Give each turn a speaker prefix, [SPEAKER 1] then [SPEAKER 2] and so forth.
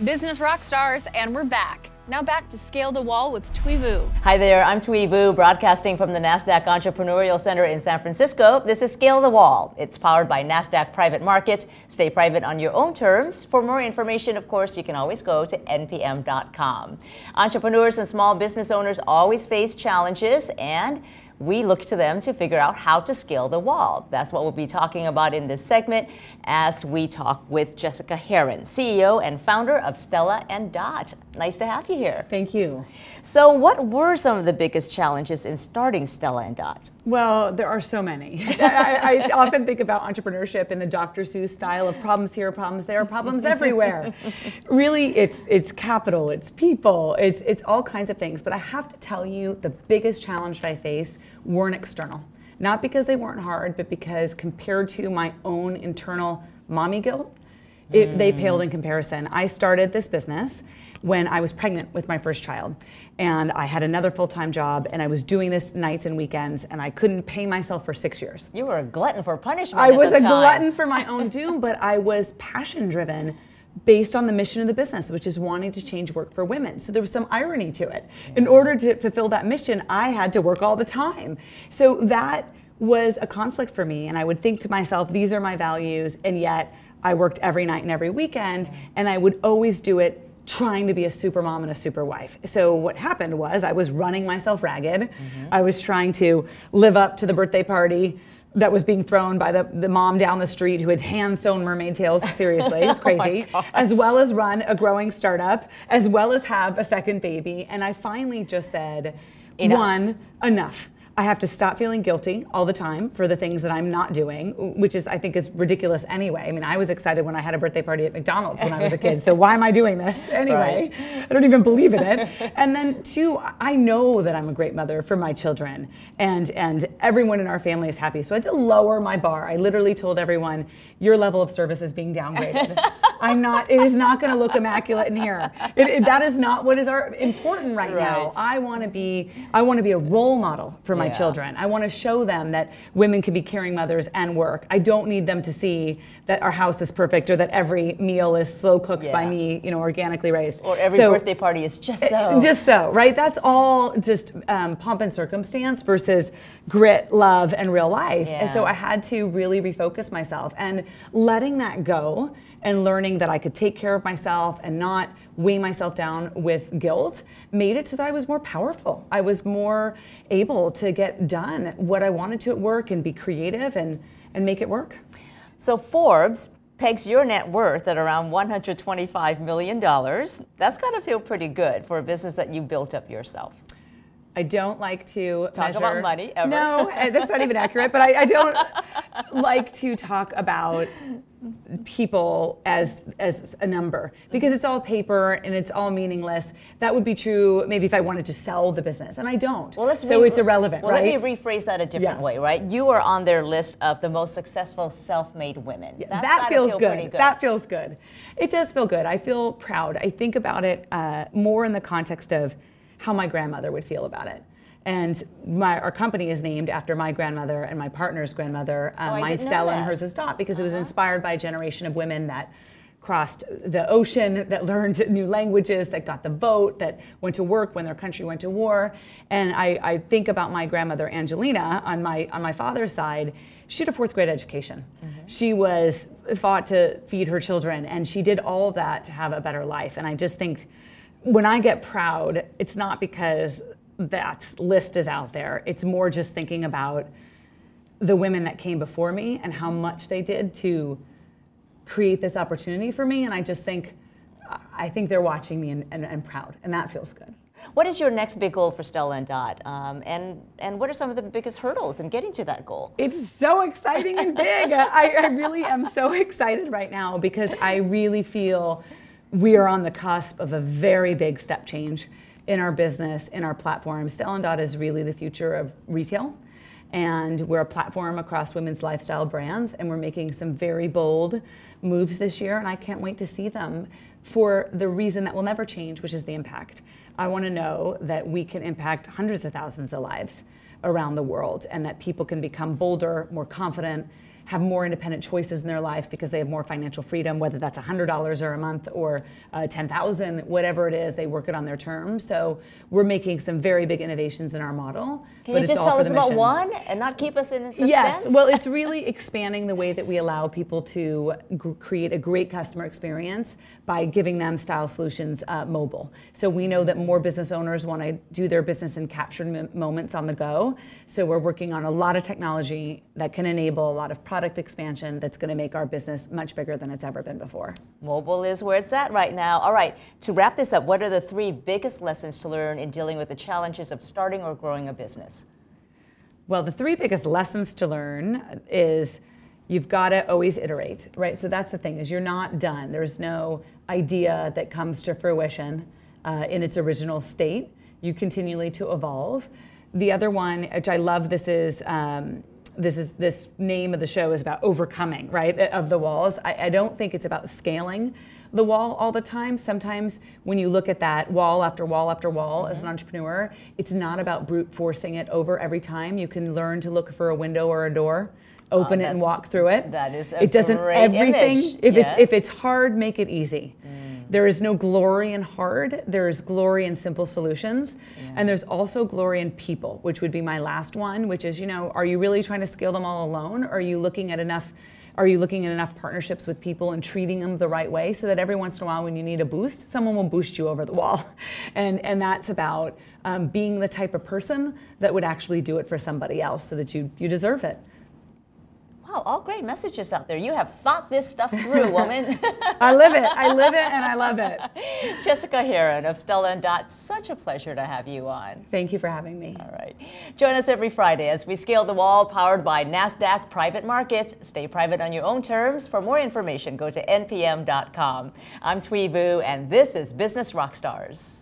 [SPEAKER 1] Business rock stars, and we're back. Now back to Scale the Wall with Thuy Vu.
[SPEAKER 2] Hi there, I'm Thuy Vu, broadcasting from the NASDAQ Entrepreneurial Center in San Francisco. This is Scale the Wall. It's powered by NASDAQ Private Market. Stay private on your own terms. For more information, of course, you can always go to npm.com. Entrepreneurs and small business owners always face challenges, and we look to them to figure out how to scale the wall. That's what we'll be talking about in this segment as we talk with Jessica Herrin, CEO and founder of Stella Dot. Nice to have you here.
[SPEAKER 3] Thank you.
[SPEAKER 2] So what were some of the biggest challenges in starting Stella Dot?
[SPEAKER 3] Well, there are so many. I often think about entrepreneurship in the Dr. Seuss style of problems here, problems there, problems everywhere. Really, it's capital, it's people, it's all kinds of things. But I have to tell you, the biggest challenge that I faced weren't external. Not because they weren't hard, but because compared to my own internal mommy guilt, they paled in comparison. I started this business when I was pregnant with my first child, and I had another full-time job, and I was doing this nights and weekends, and I couldn't pay myself for 6 years.
[SPEAKER 2] You were a glutton for punishment.
[SPEAKER 3] I was a glutton for my own doom, but I was passion-driven based on the mission of the business, which is wanting to change work for women. So there was some irony to it. In order to fulfill that mission, I had to work all the time. So that was a conflict for me, and I would think to myself, these are my values, and yet I worked every night and every weekend, and I would always do it trying to be a super mom and a super wife. So what happened was I was running myself ragged. I was trying to live up to the birthday party that was being thrown by the mom down the street who had hand-sewn mermaid tails. Seriously, it was crazy. As well as run a growing startup, as well as have a second baby. And I finally just said, enough. I have to stop feeling guilty all the time for the things that I'm not doing, which is, I think, is ridiculous anyway. I mean, I was excited when I had a birthday party at McDonald's when I was a kid, so why am I doing this anyway? Right. I don't even believe in it. And then two, I know that I'm a great mother for my children, and everyone in our family is happy. So I had to lower my bar. I literally told everyone, your level of service is being downgraded. It is not gonna look immaculate in here. That is not what is important right now. I wanna be a role model for my children. I want to show them that women can be caring mothers and work. I don't need them to see that our house is perfect or that every meal is slow cooked by me, organically raised.
[SPEAKER 2] Or every birthday party is just so.
[SPEAKER 3] Just so, right? That's all just pomp and circumstance versus grit, love, and real life. And so I had to really refocus myself, and letting that go and learning that I could take care of myself and not weigh myself down with guilt made it so that I was more powerful. I was more able to get done what I wanted to at work and be creative and make it work.
[SPEAKER 2] So Forbes pegs your net worth at around $125 million. That's got to feel pretty good for a business that you built up yourself.
[SPEAKER 3] I don't like to
[SPEAKER 2] talk about money ever.
[SPEAKER 3] No, that's not even accurate, but I don't like to talk about people as a number, because it's all paper and it's all meaningless. That would be true maybe if I wanted to sell the business, and I don't. Well, so it's irrelevant, right?
[SPEAKER 2] Let me rephrase that a different way, right? You are on their list of the most successful self-made women.
[SPEAKER 3] Yeah, that feels good. That feels good. It does feel good. I feel proud. I think about it more in the context of how my grandmother would feel about it. And our company is named after my grandmother and my partner's grandmother, mine Stella and hers is Dot, because it was inspired by a generation of women that crossed the ocean, that learned new languages, that got the vote, that went to work when their country went to war. And I think about my grandmother Angelina on my father's side. She had a 4th grade education. She was thought to feed her children, and she did all of that to have a better life. And I just think when I get proud, it's not because that list is out there. It's more just thinking about the women that came before me and how much they did to create this opportunity for me. And I just think, I think they're watching me and proud, and that feels good.
[SPEAKER 2] What is your next big goal for Stella Dot? And what are some of the biggest hurdles in getting to that goal?
[SPEAKER 3] It's so exciting and big. I really am so excited right now because I really feel we are on the cusp of a very big step change in our business, in our platform. Stella Dot is really the future of retail, and we're a platform across women's lifestyle brands, and we're making some very bold moves this year, and I can't wait to see them for the reason that will never change, which is the impact. I want to know that we can impact hundreds of thousands of lives around the world, and that people can become bolder, more confident, have more independent choices in their life because they have more financial freedom, whether that's $100 or a month or 10,000, whatever it is, they work it on their terms. So we're making some very big innovations in our model.
[SPEAKER 2] Can you just tell us about one and not keep us in suspense?
[SPEAKER 3] Yes, well, it's really expanding the way that we allow people to create a great customer experience by giving them style solutions mobile. So we know that more business owners want to do their business in captured moments on the go. So we're working on a lot of technology that can enable a lot of product expansion that's going to make our business much bigger than it's ever been before.
[SPEAKER 2] Mobile is where it's at right now. All right, to wrap this up, what are the 3 biggest lessons to learn in dealing with the challenges of starting or growing a business?
[SPEAKER 3] Well, the 3 biggest lessons to learn is you've got to always iterate, right? So that's the thing, is you're not done. There's no idea that comes to fruition in its original state. You continually to evolve. The other one, which I love, this name of the show is about overcoming, right, of the walls. I don't think it's about scaling the wall all the time. Sometimes when you look at that wall after wall after wall as an entrepreneur, it's not about brute forcing it over every time. You can learn to look for a window or a door, open it and walk through it.
[SPEAKER 2] That is a
[SPEAKER 3] it doesn't
[SPEAKER 2] great
[SPEAKER 3] everything.
[SPEAKER 2] Image.
[SPEAKER 3] If it's hard, make it easy. There is no glory in hard. There is glory in simple solutions. And there's also glory in people, which would be my last one, which is, are you really trying to scale them all alone? Or are you looking at enough partnerships with people and treating them the right way so that every once in a while when you need a boost, someone will boost you over the wall? And that's about being the type of person that would actually do it for somebody else so that you deserve it.
[SPEAKER 2] Wow, all great messages out there. You have thought this stuff through, woman.
[SPEAKER 3] I live it and I love it.
[SPEAKER 2] Jessica Herrin of Stella Dot, such a pleasure to have you on.
[SPEAKER 3] Thank you for having me.
[SPEAKER 2] All right. Join us every Friday as we scale the wall, powered by NASDAQ Private Markets. Stay private on your own terms. For more information, go to npm.com. I'm Thuy Vu, and this is Business Rockstars.